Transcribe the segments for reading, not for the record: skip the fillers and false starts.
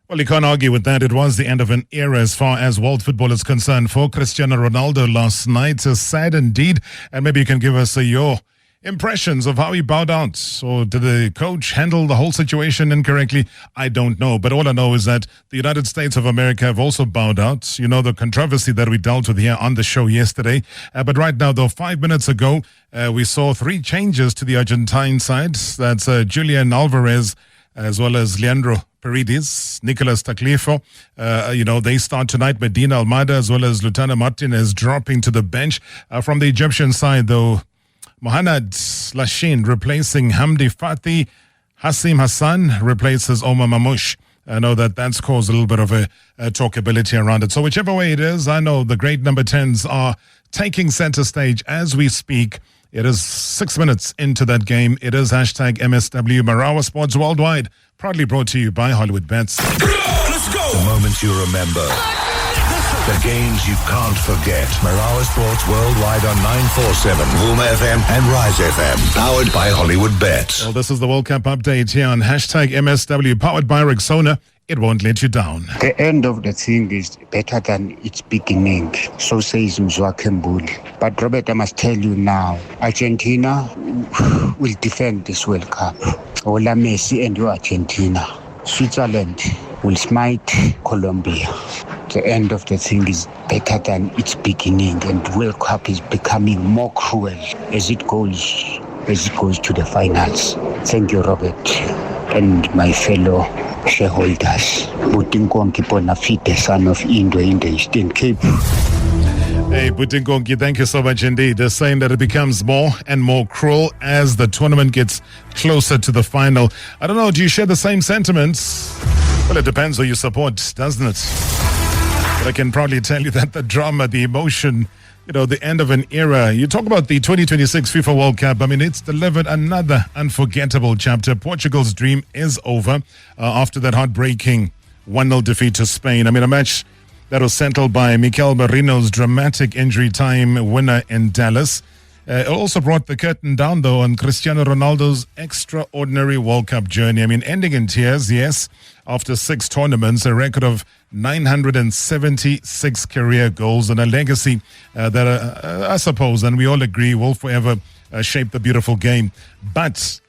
Well, you can't argue with that. It was the end of an era as far as world football is concerned for Cristiano Ronaldo last night. Sad indeed. And maybe you can give us your impressions of how he bowed out. Or did the coach handle the whole situation incorrectly? I don't know. But all I know is that the United States of America have also bowed out. You know, the controversy that we dealt with here on the show yesterday. But right now, though, 5 minutes ago, we saw 3 changes to the Argentine side. That's Julian Alvarez, as well as Leandro Paredes, Nicolas Tagliafico. They start tonight. Medina Almada as well as Lautaro Martinez dropping to the bench. From the Egyptian side, though, Mohamed Lashin replacing Hamdi Fati. Hassim Hassan replaces Omar Mamouche. I know that's caused a little bit of a talkability around it. So whichever way it is, I know the great number 10s are taking center stage as we speak. It is 6 minutes into that game. It is #MSW Marawa Sports Worldwide. Proudly brought to you by Hollywood Bets. Let's go! The moments you remember. The games you can't forget. Marawa Sports Worldwide on 947, Wooma FM and Rise FM. Powered by Hollywood Bets. Well, this is the World Cup update here on #MSW, powered by Rexona. It won't let you down. The end of the thing is better than its beginning. So says Mzwakhe Mbuli. But Robert, I must tell you now, Argentina will defend this World Cup. Ola Messi and your Argentina. Switzerland will smite Colombia. The end of the thing is better than its beginning, and World Cup is becoming more cruel as it goes to the finals. Thank you, Robert, and my fellow shareholders. Butinkonki Bonafide, son of Indo in the Eastern Cape. Hey, Butinkonki, thank you so much indeed. They're saying that it becomes more and more cruel as the tournament gets closer to the final. I don't know, do you share the same sentiments? Well, it depends who you support, doesn't it? But I can proudly tell you that the drama, the emotion, the end of an era. You talk about the 2026 FIFA World Cup. I mean, it's delivered another unforgettable chapter. Portugal's dream is over after that heartbreaking 1-0 defeat to Spain. I mean, a match that was settled by Mikel Merino's dramatic injury time winner in Dallas. It also brought the curtain down, though, on Cristiano Ronaldo's extraordinary World Cup journey. I mean, ending in tears, yes, after 6 tournaments, a record of 976 career goals, and a legacy that I suppose, and we all agree, will forever shape the beautiful game. But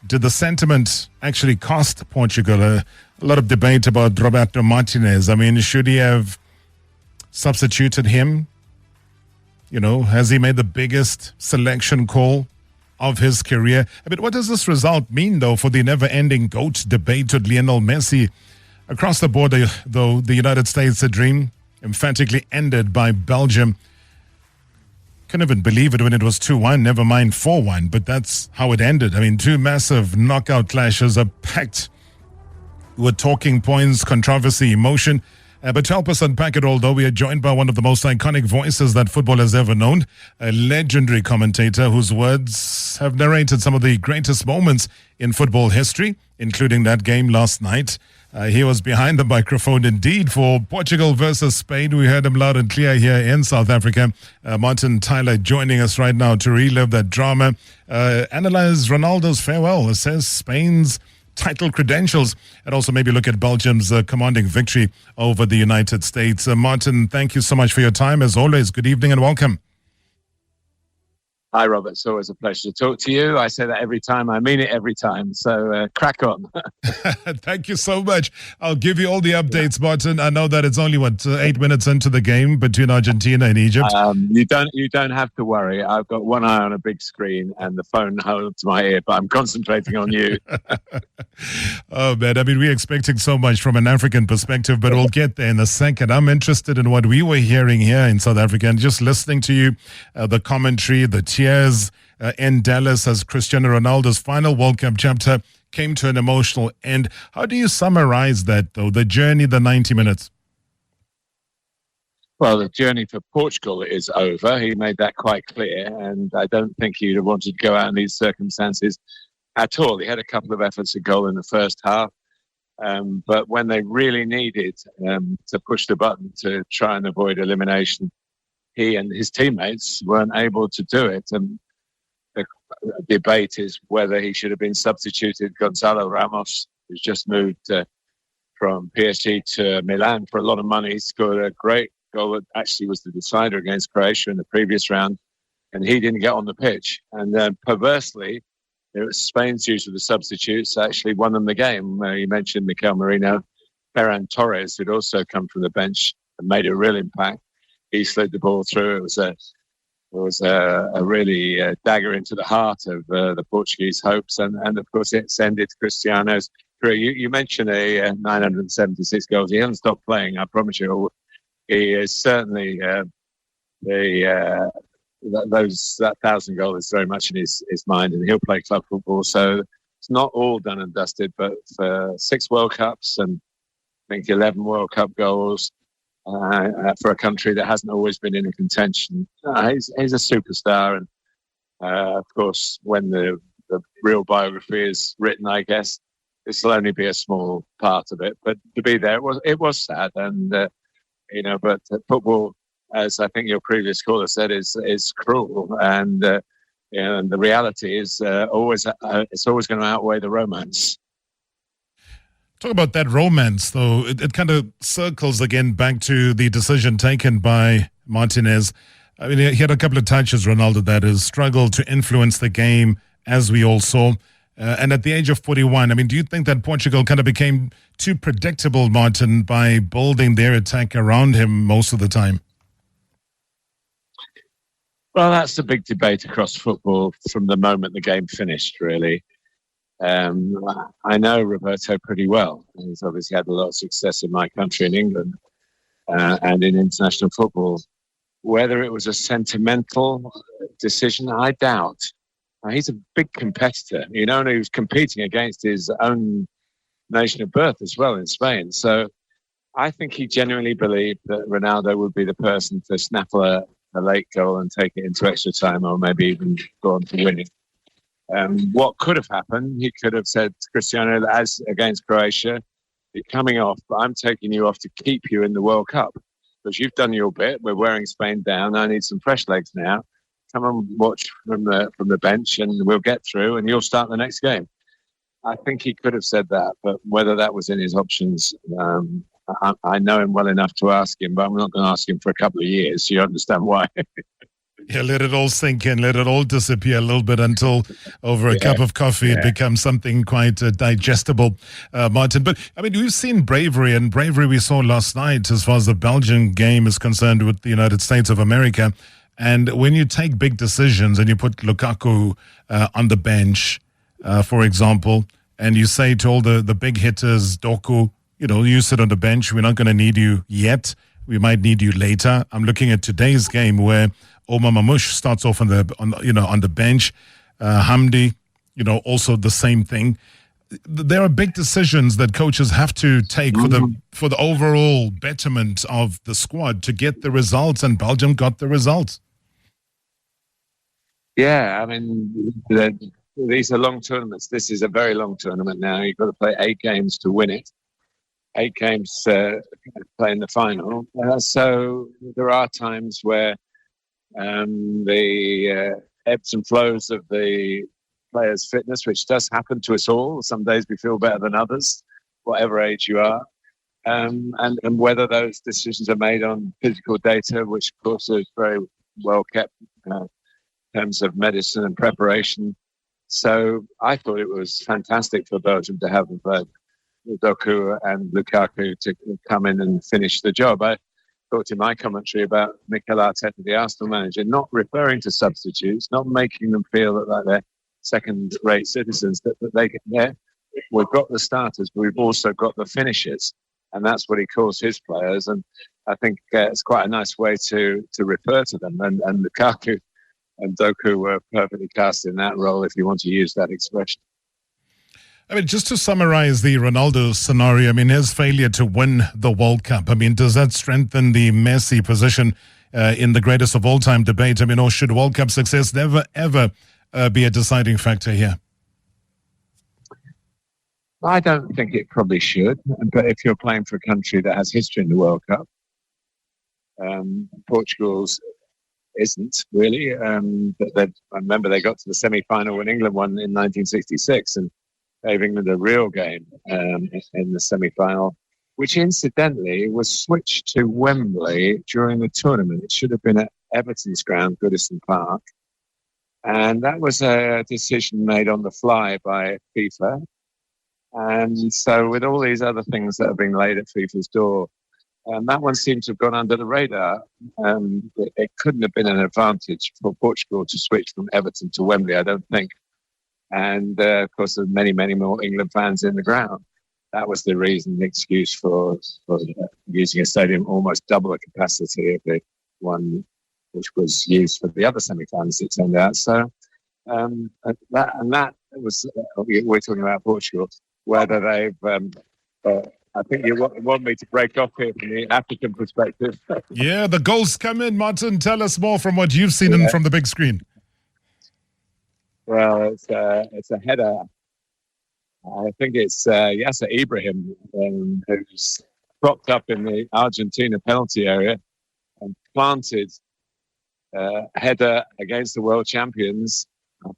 did the sentiment actually cost Portugal? A lot of debate about Roberto Martinez. I mean, should he have substituted him? Has he made the biggest selection call of his career? I mean, what does this result mean, though, for the never-ending GOAT debate with Lionel Messi? Across the board, though, the United States, the dream emphatically ended by Belgium. Couldn't even believe it when it was 2-1, never mind 4-1, but that's how it ended. I mean, 2 massive knockout clashes are packed with talking points, controversy, emotion. But to help us unpack it all, though, we are joined by one of the most iconic voices that football has ever known, a legendary commentator whose words have narrated some of the greatest moments in football history, including that game last night. He was behind the microphone indeed for Portugal versus Spain. We heard him loud and clear here in South Africa. Martin Tyler joining us right now to relive that drama, analyze Ronaldo's farewell, assess Spain's title credentials, and also maybe look at Belgium's commanding victory over the United States. Martin, thank you so much for your time. As always, good evening and welcome. Hi, Robert. It's always a pleasure to talk to you. I say that every time. I mean it every time. So crack on. Thank you so much. I'll give you all the updates, Martin. I know that it's only, 8 minutes into the game between Argentina and Egypt. You don't have to worry. I've got one eye on a big screen and the phone held to my ear, but I'm concentrating on you. Oh, man. I mean, we're expecting so much from an African perspective, but we'll get there in a second. I'm interested in what we were hearing here in South Africa and just listening to you, the commentary, the tears in Dallas as Cristiano Ronaldo's final World Cup chapter came to an emotional end. How do you summarize that, though, the journey, the 90 minutes? Well, the journey for Portugal is over. He made that quite clear, and I don't think he'd have wanted to go out in these circumstances at all. He had a couple of efforts at goal in the first half, but when they really needed to push the button to try and avoid elimination, he and his teammates weren't able to do it. And the debate is whether he should have been substituted. Gonzalo Ramos, who's just moved from PSG to Milan for a lot of money. He scored a great goal that actually was the decider against Croatia in the previous round, and he didn't get on the pitch. And perversely, it was Spain's use of the substitutes actually won them the game. You mentioned Mikel Merino, Ferran Torres, who'd also come from the bench and made a real impact. He slid the ball through. It was a really dagger into the heart of the Portuguese hopes, and of course it's ended Cristiano's career. You mentioned 976 goals. He hasn't stopped playing, I promise you. He is certainly that 1,000 goal is very much in his mind, and he'll play club football. So it's not all done and dusted, but for 6 World Cups and I think 11 World Cup goals for a country that hasn't always been in a contention, he's a superstar. And of course, when the real biography is written, I guess this will only be a small part of it. But to be there, it was sad, and but football, as I think your previous caller said, is cruel, and and the reality is it's always going to outweigh the romance. Talk about that romance, though. It kind of circles again back to the decision taken by Martinez. I mean, he had a couple of touches, Ronaldo, that is, struggled to influence the game, as we all saw. And at the age of 41, I mean, do you think that Portugal kind of became too predictable, Martin, by building their attack around him most of the time? Well, that's the big debate across football from the moment the game finished, really. I know Roberto pretty well. He's obviously had a lot of success in my country, in England, and in international football. Whether it was a sentimental decision, I doubt. He's a big competitor, and he was competing against his own nation of birth as well in Spain. So I think he genuinely believed that Ronaldo would be the person to snaffle a late goal and take it into extra time, or maybe even go on to win it. What could have happened, he could have said to Cristiano, as against Croatia, you're coming off, but I'm taking you off to keep you in the World Cup. Because you've done your bit, we're wearing Spain down, I need some fresh legs now. Come and watch from the bench and we'll get through and you'll start the next game. I think he could have said that, but whether that was in his options, I know him well enough to ask him, but I'm not going to ask him for a couple of years, so you understand why. Yeah, let it all sink in, let it all disappear a little bit until over a cup of coffee it becomes something quite digestible, Martin. But, I mean, we've seen bravery, and bravery we saw last night as far as the Belgian game is concerned with the United States of America. And when you take big decisions and you put Lukaku on the bench, for example, and you say to all the big hitters, Doku, you sit on the bench, we're not going to need you yet. We might need you later. I'm looking at today's game where Omar Mamouche starts off on the bench. Hamdi, also the same thing. There are big decisions that coaches have to take for the overall betterment of the squad to get the results, and Belgium got the results. Yeah, I mean, these are long tournaments. This is a very long tournament now. You've got to play 8 games to win it. 8 games play in the final. So there are times where the ebbs and flows of the players' fitness, which does happen to us all. Some days we feel better than others, whatever age you are. And whether those decisions are made on physical data, which of course is very well kept in terms of medicine and preparation. So I thought it was fantastic for Belgium to have Doku and Lukaku to come in and finish the job. I talked in my commentary about Mikel Arteta, the Arsenal manager, not referring to substitutes, not making them feel that they're second-rate citizens, that they get there. We've got the starters, but we've also got the finishers, and that's what he calls his players. And I think it's quite a nice way to refer to them. And Lukaku and Doku were perfectly cast in that role, if you want to use that expression. I mean, just to summarize the Ronaldo scenario, I mean, his failure to win the World Cup, I mean, does that strengthen the Messi position in the greatest of all time debate? I mean, or should World Cup success never, ever be a deciding factor here? I don't think it probably should. But if you're playing for a country that has history in the World Cup, Portugal's isn't really. I remember they got to the semi-final when England won in 1966 and gave England a real game in the semi-final. which incidentally was switched to Wembley during the tournament. It should have been at Everton's ground, Goodison Park. And that was a decision made on the fly by FIFA. And so with all these other things that have been laid at FIFA's door, that one seems to have gone under the radar. It couldn't have been an advantage for Portugal to switch from Everton to Wembley, I don't think. And, of course, there's many, many more England fans in the ground. That was the reason, the excuse for using a stadium almost double the capacity of the one which was used for the other semi-finals, it turned out. So that was, we're talking about Portugal, whether they've, I think you want me to break off here from the African perspective. Yeah, the goals come in. Martin, tell us more from what you've seen from the big screen. Well, it's a header. I think it's Yasser Ibrahim who's propped up in the Argentina penalty area and planted a header against the world champions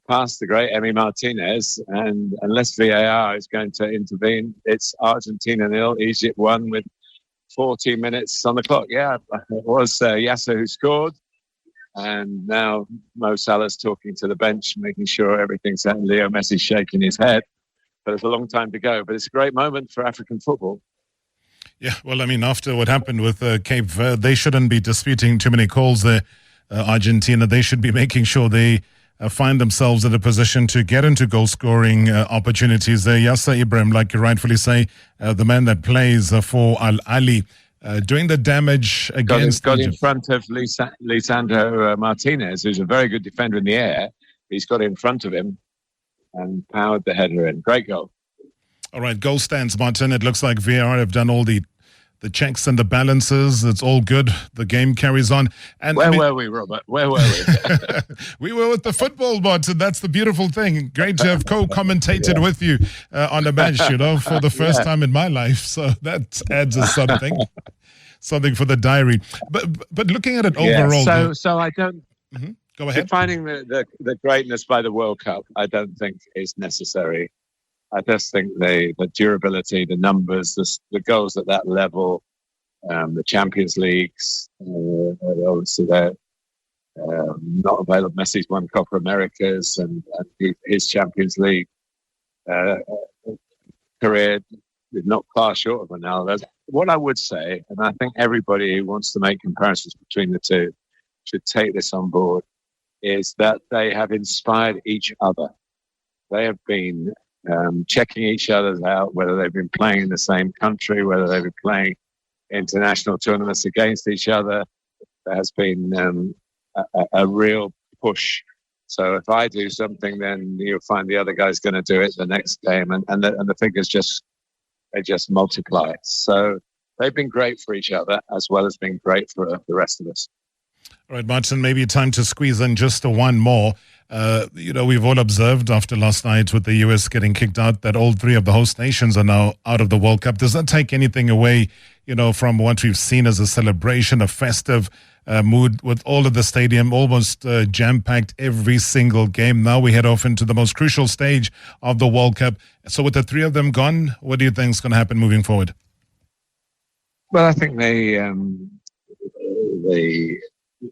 past the great Emi Martinez. And unless VAR is going to intervene, it's Argentina 0, Egypt 1 with 14 minutes on the clock. Yeah, it was Yasser who scored. And now Mo Salah's talking to the bench, making sure everything's set. Leo Messi's shaking his head. But it's a long time to go. But it's a great moment for African football. Yeah, well, I mean, after what happened with Cape Verde, they shouldn't be disputing too many calls there. Argentina, they should be making sure they find themselves in a position to get into goal-scoring opportunities there. Yasser Ibrahim, like you rightfully say, the man that plays for Al Ali, doing the damage against... Got in front of Lisandro Martinez, who's a very good defender in the air. He's got in front of him and powered the header in. Great goal. All right, goal stands, Martin. It looks like VAR have done all the checks and the balances. It's all good. The game carries on. And Where were we, Robert? Where were we? We were with the football, Martin. That's the beautiful thing. Great to have co-commentated with you on a match, for the first time in my life. So that adds something for the diary. But looking at it overall... So I don't... Mm-hmm. Go ahead. Defining the greatness by the World Cup, I don't think is necessary. I just think the durability, the numbers, the goals at that level, the Champions Leagues, obviously they're not available. Messi's won Copa Americas and his Champions League career did not far short of Ronaldo's. What I would say, and I think everybody who wants to make comparisons between the two should take this on board, is that they have inspired each other. They have been checking each other out, whether they've been playing in the same country, whether they've been playing international tournaments against each other. There has been a real push. So if I do something, then you'll find the other guy's going to do it the next game, and the figures just multiply. So they've been great for each other as well as being great for the rest of us. All right, Martin, maybe time to squeeze in just one more. We've all observed after last night with the US getting kicked out that all three of the host nations are now out of the World Cup. Does that take anything away, from what we've seen as a celebration, a festive mood with all of the stadium almost jam-packed every single game? Now we head off into the most crucial stage of the World Cup. So with the three of them gone, what do you think is going to happen moving forward? Well, I think the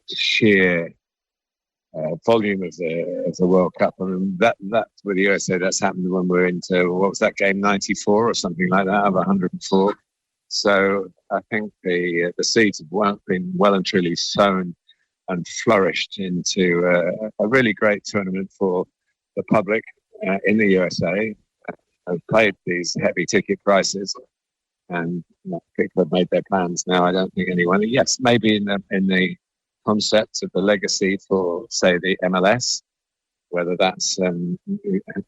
sheer volume of the World Cup. I mean, that with the USA, that's happened when we're into, what was that game, 94 or something like that, of 104. So I think the seeds have been well and truly sown and flourished into a really great tournament for the public in the USA. Have paid these heavy ticket prices, and people have made their plans now. I don't think anyone. Yes, maybe in the concept of the legacy for, say, the MLS, whether that's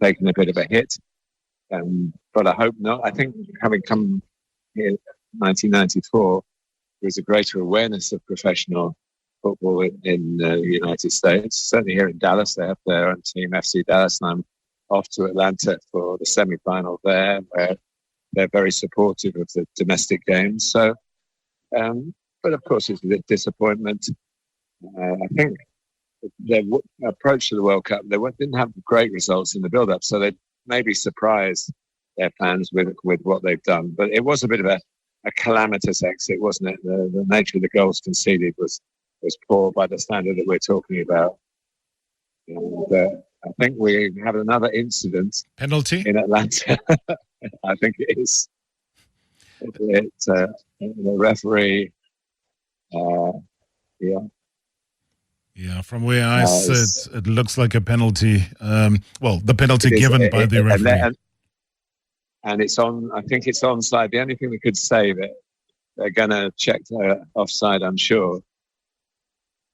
taken a bit of a hit, but I hope not. I think having come here in 1994, there's a greater awareness of professional football in the United States. Certainly here in Dallas, they have their own team, FC Dallas, and I'm off to Atlanta for the semi-final there, where they're very supportive of the domestic games. So, but of course, it's a disappointment. I think their approach to the World Cup, they didn't have great results in the build-up, so they maybe surprised their fans with what they've done. But it was a bit of a calamitous exit, wasn't it? The nature of the goals conceded was poor by the standard that we're talking about. And I think we have another incident. Penalty? In Atlanta. I think it is. The referee, Yeah, from where I sit, it looks like a penalty. The penalty given by the referee. And it's on, I think it's onside. The only thing we could say that they're going to check the offside, I'm sure.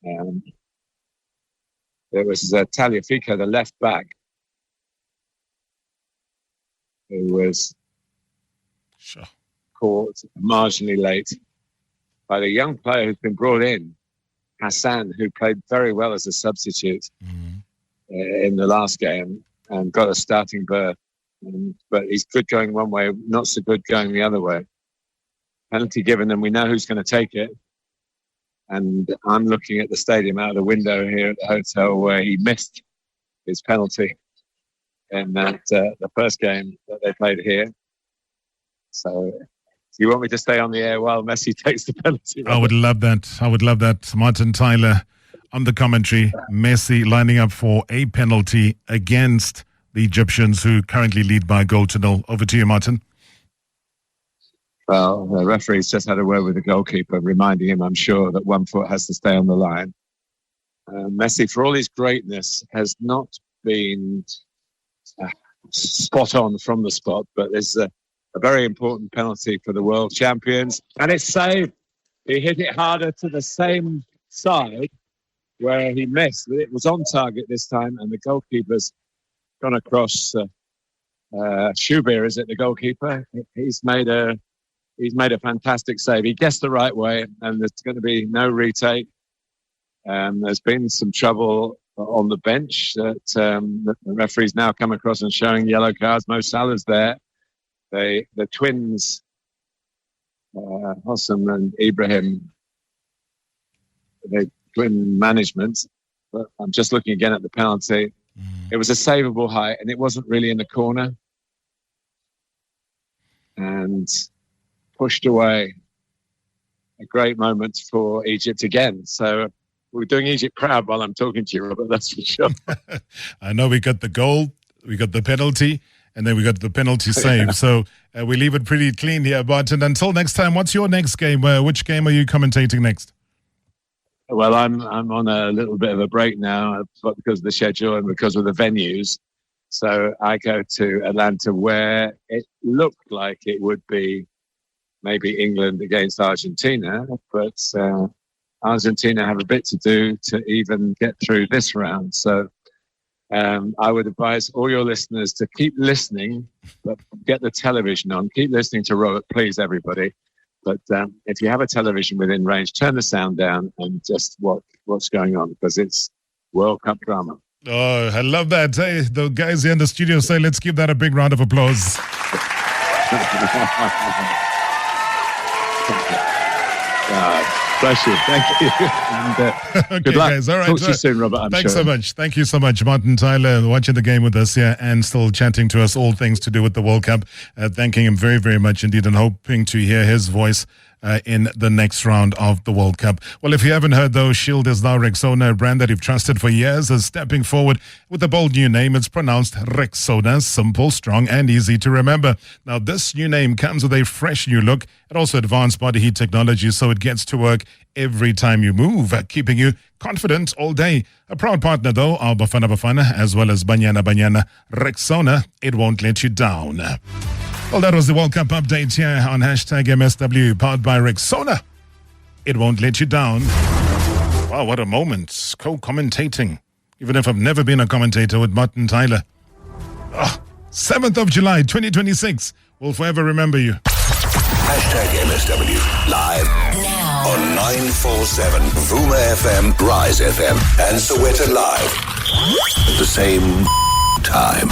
There was Taliafico, the left back, who was caught marginally late by the young player who's been brought in, Hassan, who played very well as a substitute in the last game and got a starting berth. But he's good going one way, not so good going the other way. Penalty given, and we know who's going to take it. And I'm looking at the stadium out of the window here at the hotel where he missed his penalty in that the first game that they played here. So, do you want me to stay on the air while Messi takes the penalty? I would love that. Martin Tyler on the commentary. Messi lining up for a penalty against the Egyptians, who currently lead by a goal to nil. Over to you, Martin. Well, the referee's just had a word with the goalkeeper, reminding him, I'm sure, that 1 foot has to stay on the line. Messi, for all his greatness, has not been spot on from the spot, but there's a very important penalty for the world champions. And it's saved. He hit it harder to the same side where he missed. It was on target this time, and the goalkeeper's gone across. Shubir, is it, the goalkeeper? He's made a fantastic save. He guessed the right way, and there's going to be no retake. There's been some trouble on the bench that the referee's now come across and showing yellow cards. Mo Salah's there. The twins, Hossam and Ibrahim, the twin management. But I'm just looking again at the penalty. It was a savable height, and it wasn't really in the corner. And pushed away. A great moment for Egypt again. So we're doing Egypt proud while I'm talking to you, Robert, that's for sure. I know we got the goal, we got the penalty, and then we got the penalty save. So we leave it pretty clean here. But until next time, what's your next game? Which game are you commentating next? Well, I'm on a little bit of a break now, but because of the schedule and because of the venues. So I go to Atlanta, where it looked like it would be maybe England against Argentina, but Argentina have a bit to do to even get through this round. So I would advise all your listeners to keep listening, but get the television on. Keep listening to Robert, please, everybody. But if you have a television within range, turn the sound down and just watch what's going on, because it's World Cup drama. Oh, I love that. Hey, the guys here in the studio say, let's give that a big round of applause. Bless you. Thank you. And, okay, good luck. Guys. All right. Talk to you soon, Robert. Thanks so much. Thank you so much, Martin Tyler, watching the game with us here and still chatting to us all things to do with the World Cup. Thanking him very, very much indeed, and hoping to hear his voice in the next round of the World Cup. Well, if you haven't heard, though, Shield is now Rexona, a brand that you've trusted for years, is stepping forward with a bold new name. It's pronounced Rexona, simple, strong, and easy to remember. Now, this new name comes with a fresh new look and also advanced body heat technology, so it gets to work every time you move, keeping you confident all day. A proud partner, though, of Bafana, as well as Banyana. Rexona, it won't let you down. Well, that was the World Cup update here on #MSW, powered by Rexona. It won't let you down. Wow, what a moment. Co-commentating, even if I've never been a commentator, with Martin Tyler. 7th of July, 2026. We'll forever remember you. #MSW, live now on 947, Vuma FM, Rise FM, and Soweto Live. At the same time.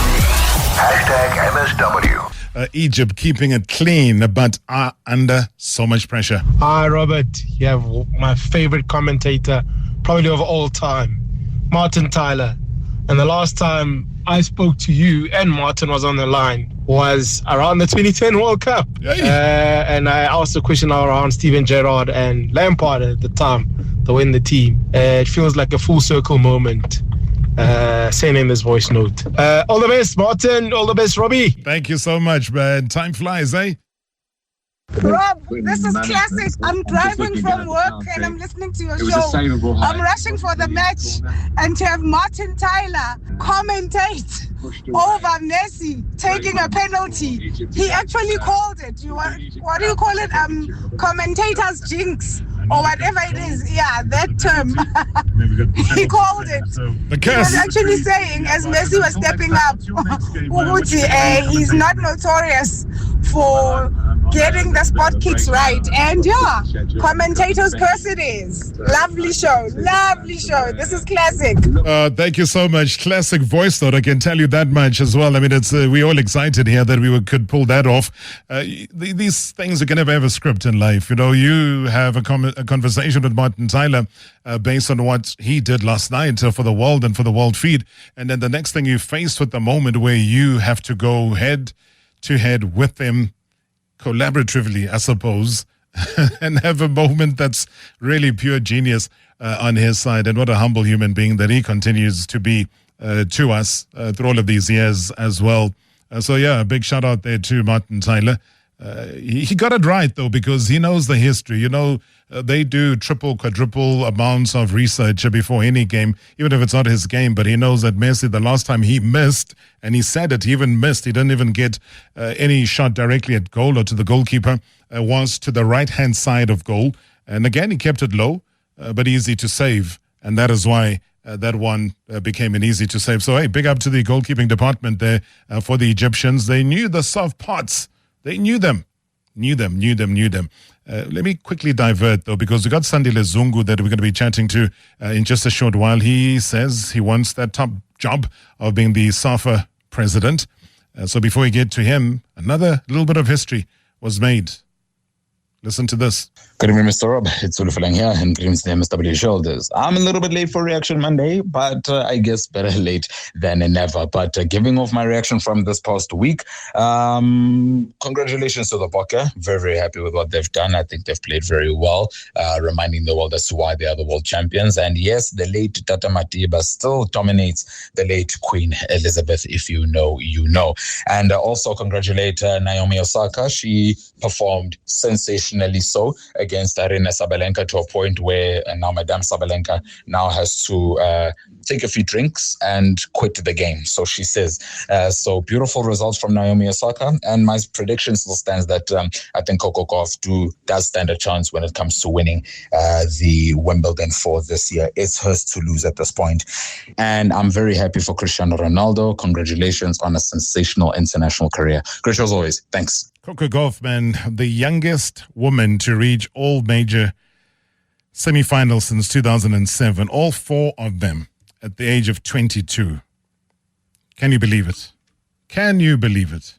#MSW. Egypt keeping it clean, but are under so much pressure. Hi, Robert. You have my favorite commentator, probably of all time, Martin Tyler. And the last time I spoke to you and Martin was on the line was around the 2010 World Cup. And I asked a question around Steven Gerrard and Lampard at the time to win the team. It feels like a full circle moment. Saying in this voice note. All the best, Martin. All the best, Robbie. Thank you so much, man. Time flies, eh? Rob, this is classic. I'm driving from work and I'm listening to your show. I'm rushing for the match, and to have Martin Tyler commentate over Messi taking a penalty. He actually called it. What do you call it? Commentator's jinx or whatever it is. Yeah, that term. He called it. He was actually saying, as Messi was stepping up, he's not notorious for getting the spot kicks right. And yeah, commentators' curse it is. Lovely show. This is classic. Thank you so much. Classic voice note. I can tell you that much as well. I mean, it's we're all excited here that we could pull that off. These things you can never have a script in life. You know, you have a conversation with Martin Tyler based on what he did last night for the world and for the world feed. And then the next thing you're faced with the moment where you have to go head to head with them collaboratively, I suppose, and have a moment that's really pure genius on his side. And what a humble human being that he continues to be to us through all of these years as well. So yeah, a big shout out there to Martin Tyler. He got it right though, because he knows the history. You know, they do triple, quadruple amounts of research before any game, even if it's not his game. But he knows that Messi, the last time he missed, and he said it, he even missed. He didn't even get any shot directly at goal or to the goalkeeper. Was to the right-hand side of goal. And again, he kept it low, but easy to save. And that is why that one became an easy to save. So, hey, big up to the goalkeeping department there for the Egyptians. They knew the soft parts. They knew them. Let me quickly divert, though, because we got Sandile Zungu that we're going to be chatting to in just a short while. He says he wants that top job of being the SAFA president. So before we get to him, another little bit of history was made. Listen to this. Good evening, Mr. Rob. It's Ulufalang here, and greetings to MSW shoulders. I'm a little bit late for Reaction Monday, but I guess better late than never. But giving off my reaction from this past week, congratulations to the Bokke. Very, very happy with what they've done. I think they've played very well, reminding the world as to why they are the world champions. And yes, the late Tata Matiba still dominates the late Queen Elizabeth. If you know, you know. And also congratulate Naomi Osaka. She performed sensationally so against Arina Sabalenka to a point where now Madame Sabalenka now has to take a few drinks and quit the game. So she says. So beautiful results from Naomi Osaka. And my prediction still stands that I think Coco Gauff does stand a chance when it comes to winning the Wimbledon for this year. It's hers to lose at this point. And I'm very happy for Cristiano Ronaldo. Congratulations on a sensational international career. Chris, as always, thanks. Coco Gauff, man, the youngest woman to reach all major semi-finals since 2007, all four of them at the age of 22. Can you believe it? Can you believe it?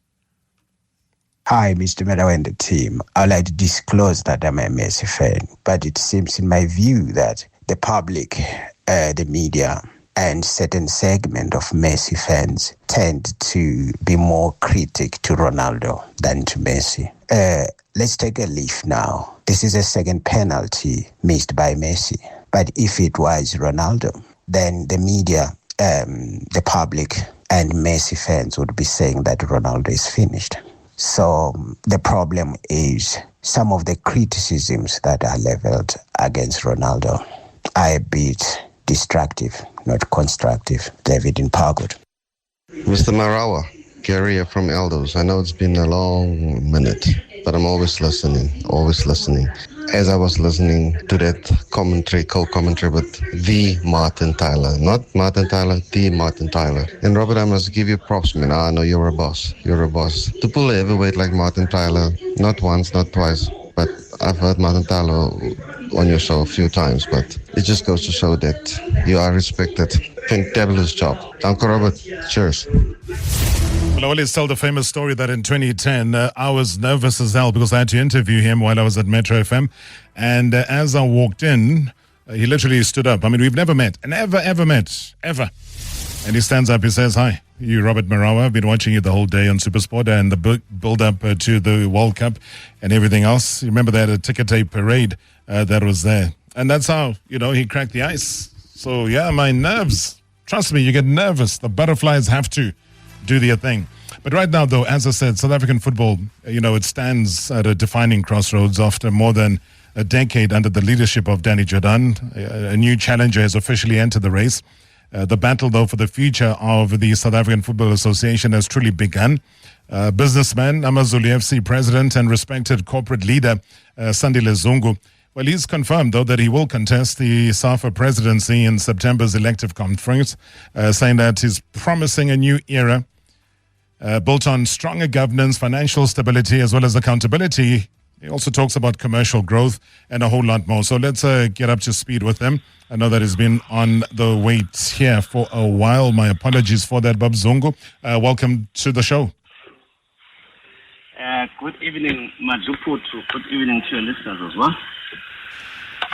Hi, Mr. Marawa and the team. I'd like to disclose that I'm a Messi fan, but it seems in my view that the public, the media, and certain segment of Messi fans tend to be more critic to Ronaldo than to Messi. Let's take a leaf now. This is a second penalty missed by Messi. But if it was Ronaldo, then the media, the public, and Messi fans would be saying that Ronaldo is finished. So the problem is some of the criticisms that are leveled against Ronaldo are a bit destructive, not constructive. David in Parkwood. Mr. Marawa, Gary here from Eldos. I know it's been a long minute, but I'm always listening. As I was listening to that co-commentary with the Martin Tyler, not Martin Tyler, the Martin Tyler. And Robert, I must give you props, man. I know you're a boss. To pull a heavyweight like Martin Tyler, not once, not twice, but I've heard Martin Tyler on your show a few times, but it just goes to show that you are respected. Fantabulous job. Uncle Robert, cheers. Well, I always tell the famous story that in 2010, I was nervous as hell because I had to interview him while I was at Metro FM. And as I walked in, he literally stood up. I mean, we've never met, ever met. And he stands up, he says, "Hi, you Robert Marawa. I've been watching you the whole day on Supersport and the build-up to the World Cup and everything else. You remember that ticker tape parade that was there. And that's how, he cracked the ice. So, yeah, my nerves, trust me, you get nervous. The butterflies have to do their thing. But right now, though, as I said, South African football, it stands at a defining crossroads after more than a decade under the leadership of Danny Jordan. A new challenger has officially entered the race. The battle, though, for the future of the South African Football Association has truly begun. Businessman, Amazulu FC president and respected corporate leader, Sandile Zungu, well, he's confirmed, though, that he will contest the SAFA presidency in September's elective conference, saying that he's promising a new era built on stronger governance, financial stability, as well as accountability. He also talks about commercial growth and a whole lot more. So let's get up to speed with him. I know that he's been on the wait here for a while. My apologies for that, Bob Zungu. Welcome to the show. Good evening, Majuputu. Good evening to your listeners as well.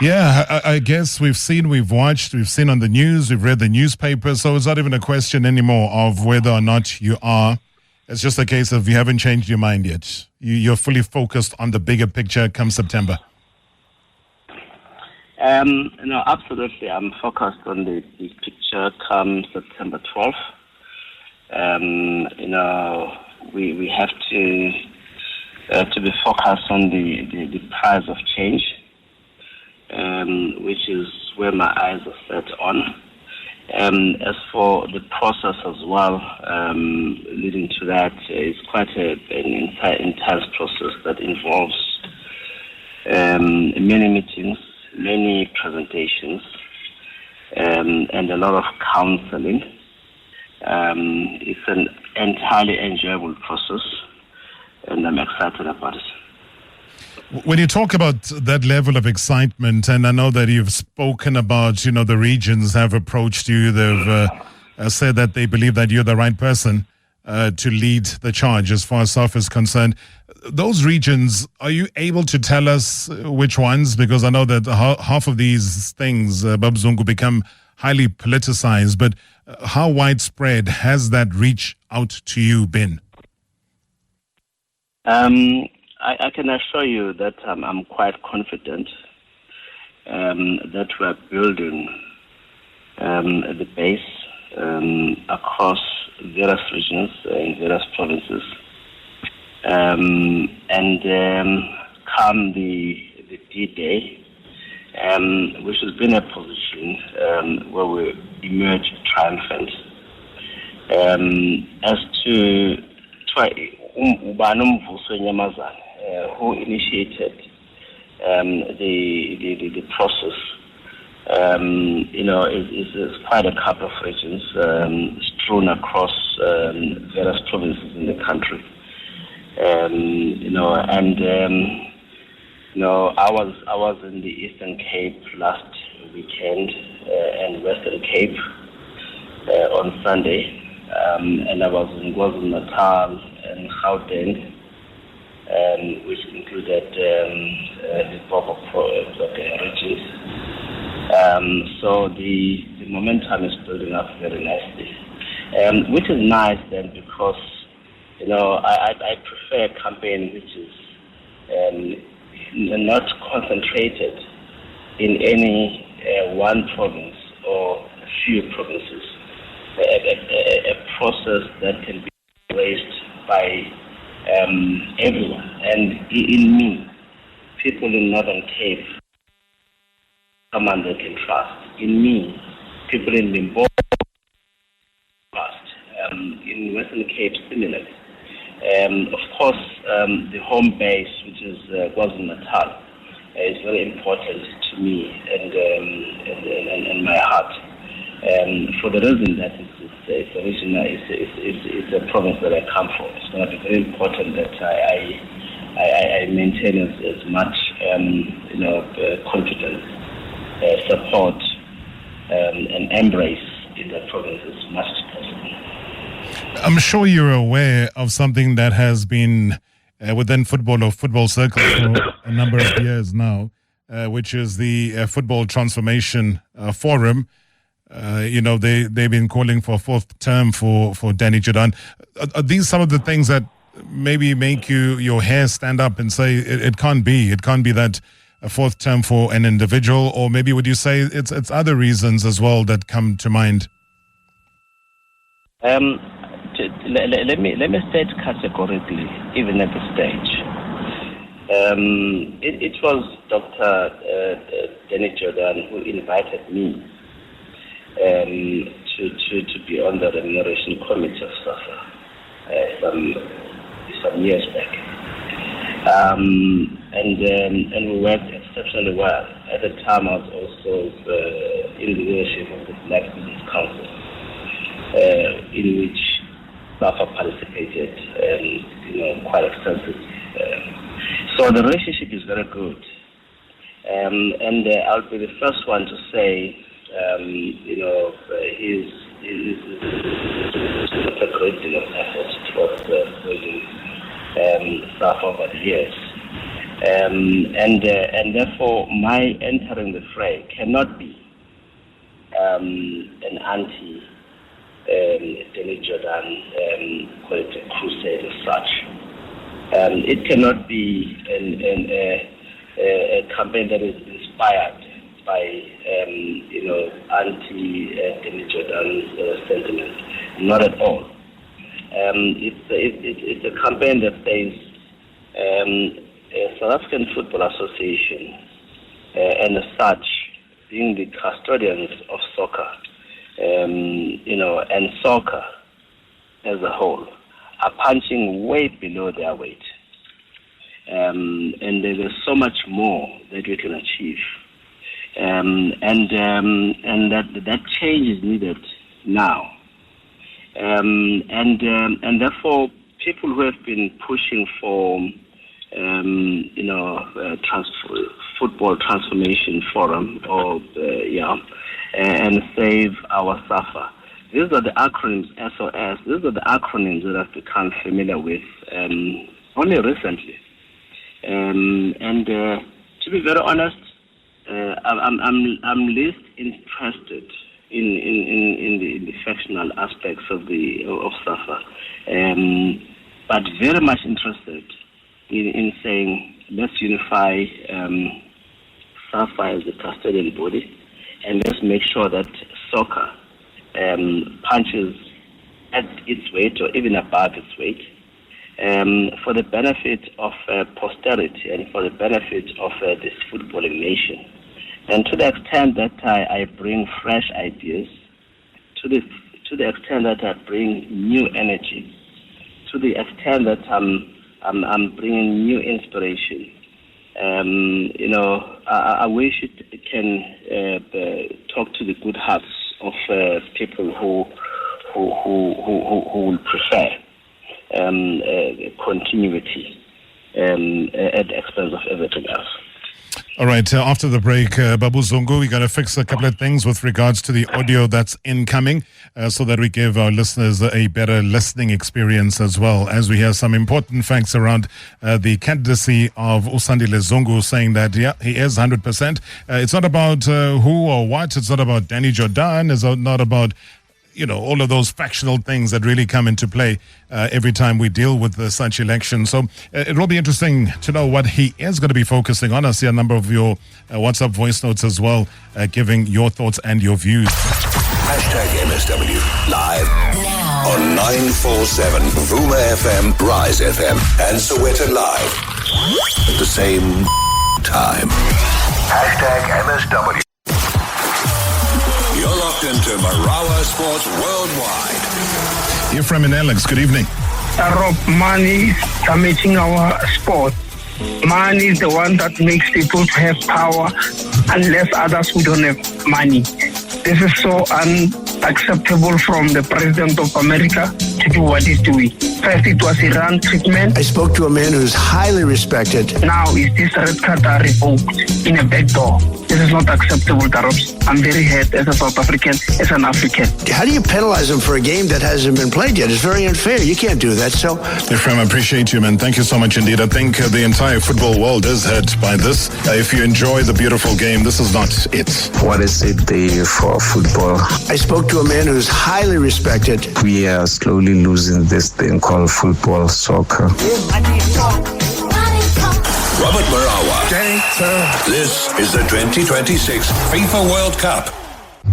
Yeah, I guess we've watched, we've seen on the news, we've read the newspapers, so it's not even a question anymore of whether or not you are. It's just a case of you haven't changed your mind yet. You're fully focused on the bigger picture come September. No, absolutely. I'm focused on the big picture come September 12th. We have to be focused on the prize of change, which is where my eyes are set on. As for the process as well, leading to that, it's quite an intense process that involves many meetings, many presentations, and a lot of counseling. It's an entirely enjoyable process, and I'm excited about it. When you talk about that level of excitement, and I know that you've spoken about, the regions have approached you, they've said that they believe that you're the right person to lead the charge as far as SAFA is concerned. Those regions, are you able to tell us which ones? Because I know that half of these things, Bab Zungu, become highly politicized, but how widespread has that reach out to you been? I can assure you that I'm quite confident that we're building the base across various regions in various provinces. And come the D-Day, we should be in a position where we emerge triumphant. As to who initiated the process, is quite a couple of regions strewn across various provinces in the country. I was in the Eastern Cape last weekend and Western Cape on Sunday, and I was in KwaZulu-Natal and Gauteng, which included the Bobo regions. So the momentum is building up very nicely, which is nice then, because I prefer a campaign which is not concentrated in any one province or a few provinces. A process that can be raised by everyone, and in me, people in Northern Cape, someone they can trust. In me, people in Limpopo trust. In Western Cape, similarly. Of course, the home base, which is KwaZulu-Natal, is very important to me and my heart. For the reason that it's a province that I come from. It's going to be very important that I maintain as much confidence, support, and embrace in that province as much as possible. I'm sure you're aware of something that has been within football or football circles for a number of years now, which is the Football Transformation Forum. they've been calling for a fourth term for Danny Jordan. Are these some of the things that maybe make your hair stand up and say it can't be? It can't be that a fourth term for an individual, or maybe would you say it's other reasons as well that come to mind? Let me state categorically, even at this stage, it was Dr. Danny Jordan who invited me to be on the remuneration committee of SAFA some years back, and we worked exceptionally well. At the time, I was also in the leadership of the Black Business Council, in which SAFA participated, quite extensively. So the relationship is very good, and I'll be the first one to say, he's a great deal of effort towards building staff over the years, and therefore my entering the fray cannot be an anti Danny Jordan crusade as such. It cannot be a campaign that is inspired by anti-Danny Jordan sentiment. Not at all. It's a campaign that says South African Football Association, and as such, being the custodians of soccer, and soccer as a whole, are punching way below their weight. And there's so much more that we can achieve. And that change is needed now. And therefore, people who have been pushing for, football transformation forum, and save our SAFA. These are the acronyms, SOS. These are the acronyms that I've become familiar with only recently. And to be very honest, I'm least interested in the factional aspects of SAFA, but very much interested in saying let's unify SAFA as a custodian body, and let's make sure that soccer punches at its weight or even above its weight, for the benefit of posterity and for the benefit of this footballing nation. And to the extent that I bring fresh ideas, to the extent that I bring new energy, to the extent that I'm bringing new inspiration, I wish it can talk to the good hearts of people who will prefer continuity at the expense of everything else. All right, after the break, Babu Zungu, we got to fix a couple of things with regards to the audio that's incoming so that we give our listeners a better listening experience as well, as we hear some important facts around the candidacy of Usandile Zungu, saying that, he is 100%. It's not about who or what. It's not about Danny Jordan. It's not about all of those factional things that really come into play every time we deal with such elections. So it will be interesting to know what he is going to be focusing on. I see a number of your WhatsApp voice notes as well, giving your thoughts and your views. #MSW live now on 947 Vuma FM, Rise FM, and Soweto Live at the same time. #MSW. You're locked into Marawa Sports Worldwide. Ephraim and Alex, good evening. Rob, money is damaging our sport. Money is the one that makes people to have power, unless others who don't have money. This is so unacceptable from the President of America to to do what he's doing. First, it was Iran treatment. I spoke to a man who's highly respected. Now, is this red card revoked in a back door? This is not acceptable, Darobs. I'm very hurt as a South African, as an African. How do you penalize him for a game that hasn't been played yet? It's very unfair. You can't do that. So, Ephraim, I appreciate you, man. Thank you so much indeed. I think the entire football world is hurt by this. If you enjoy the beautiful game, this is not it. What is it for football? I spoke to a man who's highly respected. We are slowly losing this thing called football, soccer. Robert Marawa. This is the 2026 FIFA World Cup.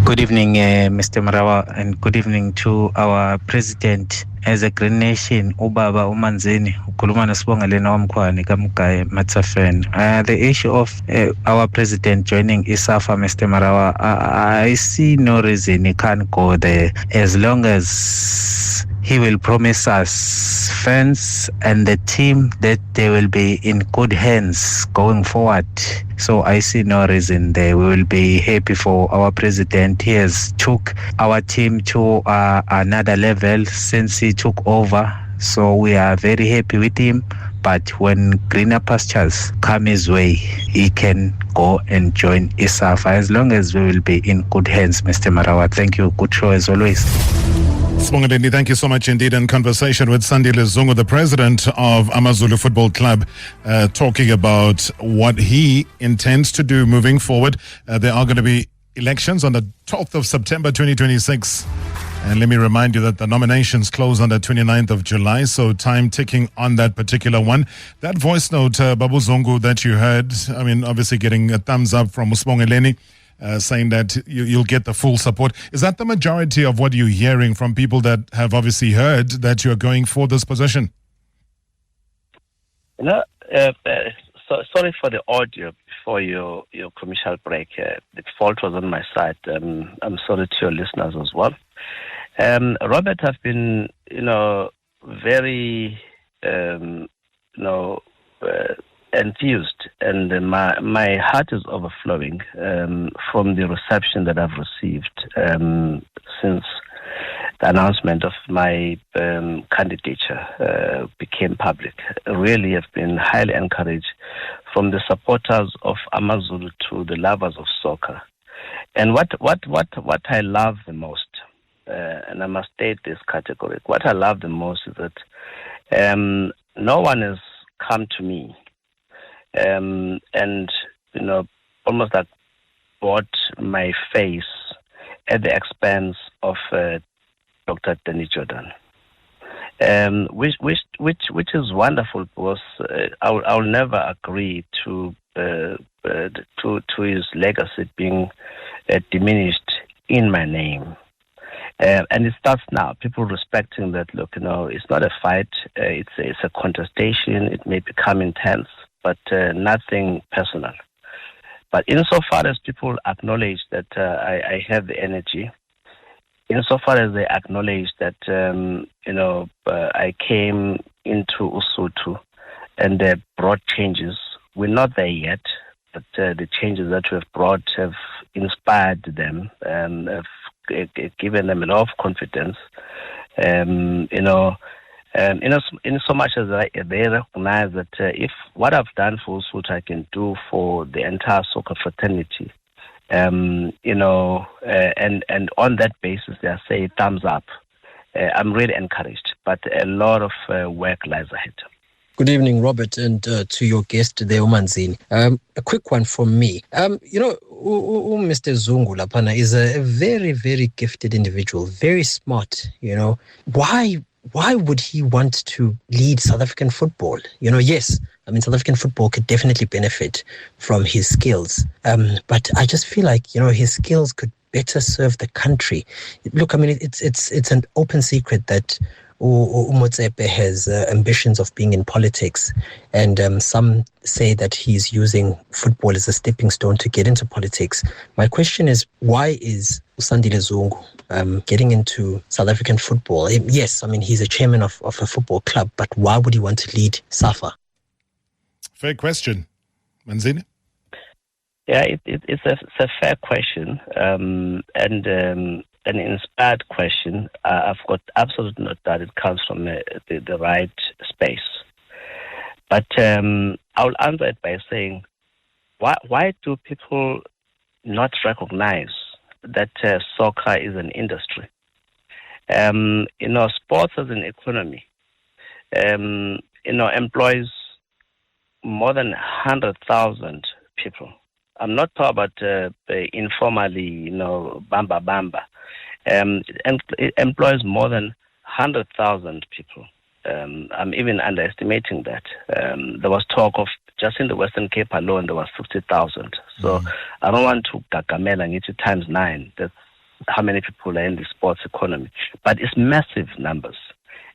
Good evening, Mr. Marawa, and good evening to our president. As a Green Nation, Ubaba Umanzini, ukhuluma noSibongeleni wamkhwani kaMgaye Matsafeni. The issue of our president joining ISAFA, Mr. Marawa, I see no reason he can't go there as long as he will promise us, fans and the team, that they will be in good hands going forward. So I see no reason there. We will be happy for our president. He has took our team to another level since he took over. So we are very happy with him. But when greener pastures come his way, he can go and join ISAFA as long as we will be in good hands, Mr. Marawa. Thank you. Good show as always. Sibongeleni, thank you so much indeed. In conversation with Sandile Zungu, the president of AmaZulu Football Club, talking about what he intends to do moving forward. There are going to be elections on the 12th of September 2026. And let me remind you that the nominations close on the 29th of July, so time ticking on that particular one. That voice note, Babu Zungu, that you heard, I mean, obviously getting a thumbs up from Sibongeleni, saying that you'll get the full support. Is that the majority of what you're hearing from people that have obviously heard that you're going for this position? No, sorry for the audio before your commercial break. The fault was on my side. I'm sorry to your listeners as well. Robert has been, very, enthused, and my heart is overflowing from the reception that I've received since the announcement of my candidature became public. Really have been highly encouraged from the supporters of AmaZulu to the lovers of soccer. And what I love the most, and I must state this category, what I love the most is that no one has come to me and almost like bought my face at the expense of Dr. Danny Jordan, which is wonderful, because I'll never agree to his legacy being diminished in my name. And it starts now. People respecting that. Look, it's not a fight. It's a contestation. It may become intense, but nothing personal. But insofar as people acknowledge that I have the energy, insofar as they acknowledge that I came into Usutu and they brought changes. We're not there yet, but the changes that we have brought have inspired them and have given them a lot of confidence. In so much as they recognize that if what I've done for Usutu, I can do for the entire soccer fraternity. And on that basis, they say thumbs up. I'm really encouraged, but a lot of work lies ahead. Good evening, Robert, and to your guest there, Umanzini. A quick one from me. Mr. Zungu Lapana is a very, very gifted individual, very smart. Why would he want to lead South African football? Yes, South African football could definitely benefit from his skills. But I just feel like, his skills could better serve the country. Look, it's an open secret that Umotsepe has ambitions of being in politics, and some say that he's using football as a stepping stone to get into politics. My question is, why is Sandile Zungu getting into South African football? Yes, he's a chairman of a football club, but why would he want to lead SAFA? Fair question. Manzini? Yeah, it's a fair question. an inspired question. I've got absolute no doubt it comes from the right space. But I'll answer it by saying, why do people not recognize that soccer is an industry? Sports as an economy, employs more than 100,000 people. I'm not talking about informally, bamba. And it employs more than 100,000 people. I'm even underestimating that. There was talk of just in the Western Cape alone, there was 50,000. So I don't want to gagamela and get times 9. That's how many people are in the sports economy. But it's massive numbers.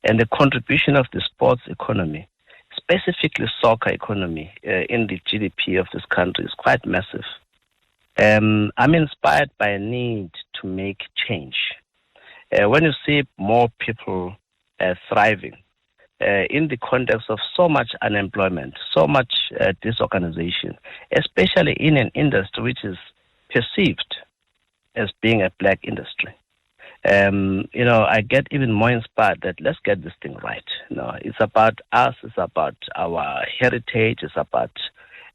And the contribution of the sports economy, specifically soccer economy, in the GDP of this country is quite massive. I'm inspired by a need to make change. When you see more people thriving, in the context of so much unemployment, so much disorganization, especially in an industry which is perceived as being a black industry. I get even more inspired that let's get this thing right. It's about us, it's about our heritage, it's about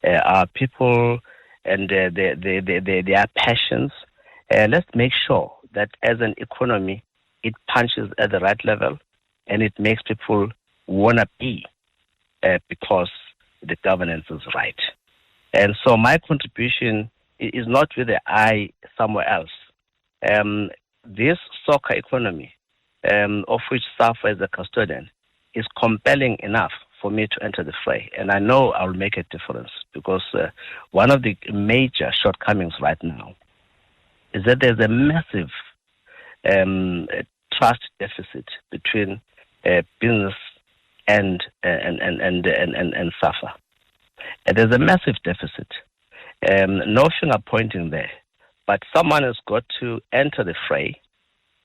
our people and their passions. Let's make sure that as an economy, it punches at the right level and it makes people want to be because the governance is right. And so my contribution is not with the eye somewhere else. This soccer economy, of which SAFA is a custodian, is compelling enough for me to enter the fray. And I know I'll make a difference because one of the major shortcomings right now is that there's a massive trust deficit between business and SAFA. And there's a massive deficit. No finger pointing there. But someone has got to enter the fray,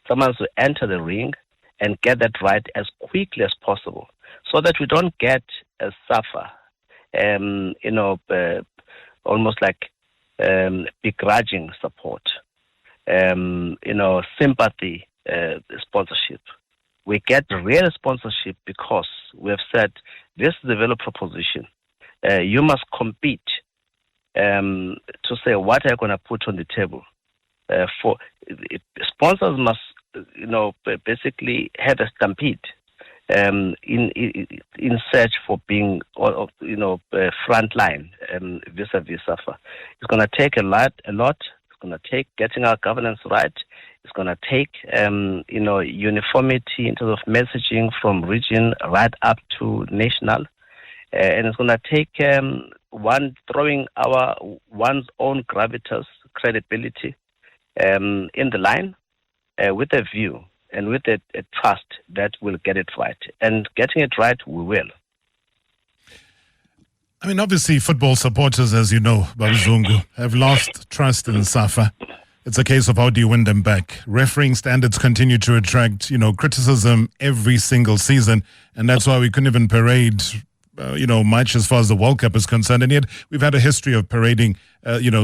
someone has to enter the ring and get that right as quickly as possible so that we don't get a SAFA, almost like begrudging support, sympathy sponsorship. We get real sponsorship because we have said this is the value proposition. You must compete to say what are you going to put on the table. For sponsors must, basically have a stampede in search for being, front line vis-a-vis SAFA. It's going to take a lot. It's going to take getting our governance right. It's going to take, uniformity in terms of messaging from region right up to national. And it's going to take throwing one's own gravitas, credibility in the line with a view and with a trust that we'll get it right. And getting it right, we will. I mean, obviously, football supporters, as you know, Babuzungu, have lost trust in SAFA. It's a case of how do you win them back. Refereeing standards continue to attract, criticism every single season, and that's why we couldn't even parade much as far as the World Cup is concerned. And yet we've had a history of parading,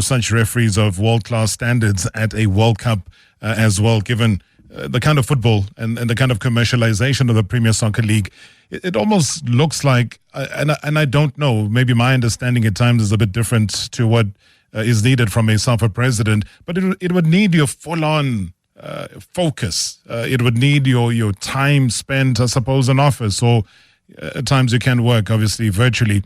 such referees of world-class standards at a World Cup as well, given the kind of football and the kind of commercialization of the Premier Soccer League. It almost looks like, and I don't know, maybe my understanding at times is a bit different to what is needed from a SAFA president, but it would need your full-on focus. It would need your time spent, I suppose, in office, or at times you can work, obviously, virtually.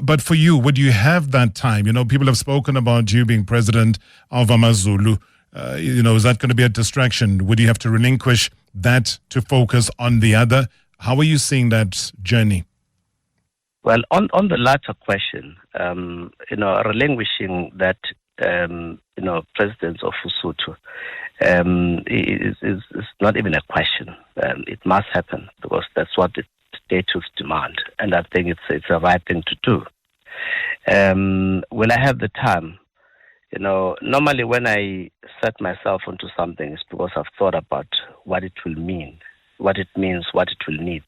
But for you, would you have that time? People have spoken about you being president of AmaZulu. Is that going to be a distraction? Would you have to relinquish that to focus on the other? How are you seeing that journey? Well, on the latter question, relinquishing that, presidents of Lesotho is not even a question. It must happen because that's what the status demand, and I think it's a right thing to do. Will I have the time? Normally when I set myself onto something, it's because I've thought about what it will mean, what it means, what it will need.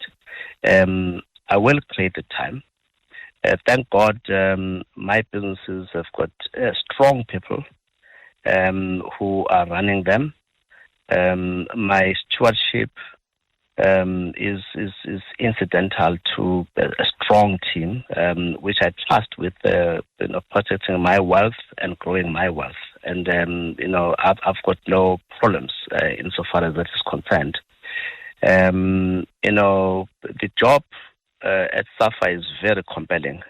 I will create the time. Thank God my businesses have got strong people who are running them. My stewardship is incidental to a strong team, which I trust with protecting my wealth and growing my wealth. And I've got no problems insofar as that is concerned. The job at SAFA is very compelling.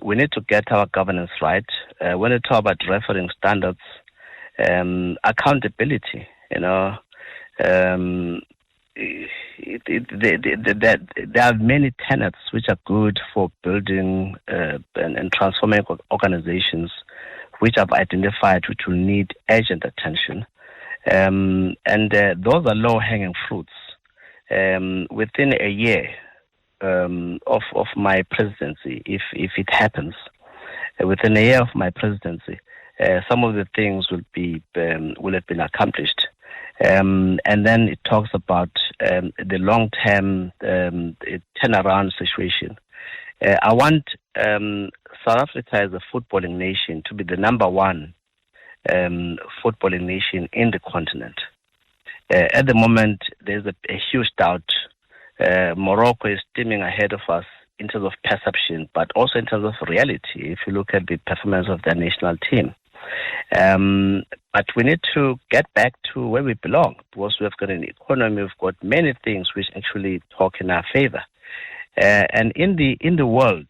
We need to get our governance right. When we talk about refereeing standards, accountability, there are many tenets which are good for building and transforming organizations, which I've identified which will need urgent attention. Those are low-hanging fruits. Within a year of my presidency, if it happens, within a year of my presidency, some of the things will have been accomplished. And then it talks about the long-term turnaround situation. I want South Africa as a footballing nation to be the number one footballing nation in the continent. At the moment, there's a huge doubt. Morocco is steaming ahead of us in terms of perception, but also in terms of reality, if you look at the performance of their national team. But we need to get back to where we belong, because we've got an economy, we've got many things which actually talk in our favor. And in the world,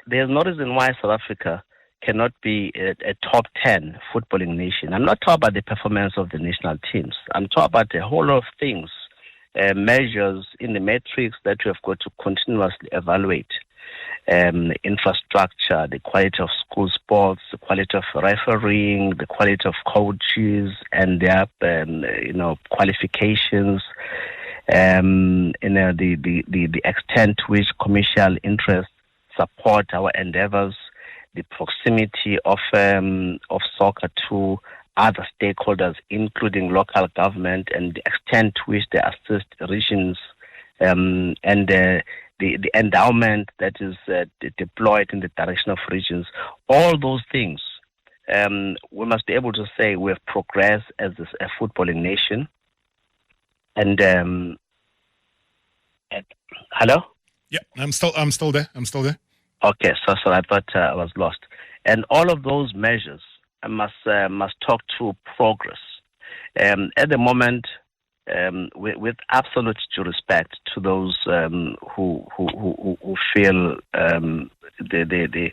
there's no reason why South Africa cannot be a top 10 footballing nation. I'm not talking about the performance of the national teams. I'm talking about a whole lot of things, measures in the matrix that we have got to continuously evaluate. Infrastructure, the quality of school sports, the quality of refereeing, the quality of coaches and their qualifications, the extent to which commercial interests support our endeavors, the proximity of soccer to other stakeholders, including local government, and the extent to which they assist regions, and the endowment that is deployed in the direction of regions. All those things, we must be able to say we have progressed as a footballing nation. And hello? Yeah, I'm still there. Okay, so I thought I was lost. And all of those measures must talk to progress. At the moment, with absolute due respect to those who feel they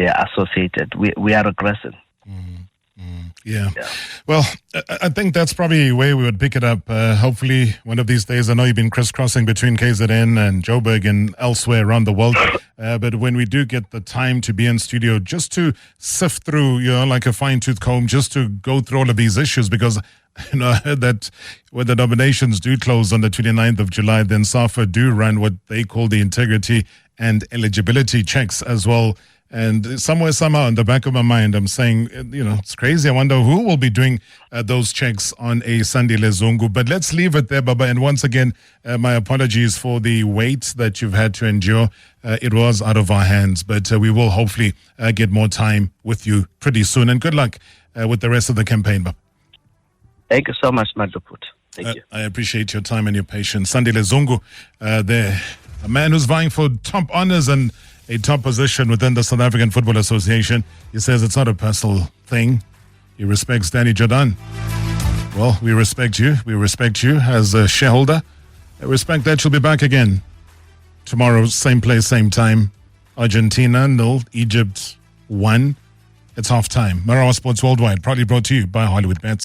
are associated, we are regressing. Yeah. Well, I think that's probably where we would pick it up. Hopefully, one of these days. I know you've been crisscrossing between KZN and Joburg and elsewhere around the world. But when we do get the time to be in studio, just to sift through, like a fine-tooth comb, just to go through all of these issues, because I heard that when the nominations do close on the 29th of July, then SAFA do run what they call the integrity and eligibility checks as well. And somewhere, somehow, in the back of my mind, I'm saying, it's crazy. I wonder who will be doing those checks on a Sandile Zungu. But let's leave it there, Baba. And once again, my apologies for the wait that you've had to endure. It was out of our hands, but we will hopefully get more time with you pretty soon. And good luck with the rest of the campaign, Baba. Thank you so much, Madhuput. Thank you. I appreciate your time and your patience. Sandile Zungu, there, a man who's vying for top honors and a top position within the South African Football Association. He says it's not a personal thing. He respects Danny Jordan. Well, we respect you. We respect you as a shareholder. I respect that you'll be back again tomorrow, same place, same time. Argentina 0, Egypt 1. It's halftime. Marawa Sports Worldwide, proudly brought to you by Hollywood Bets.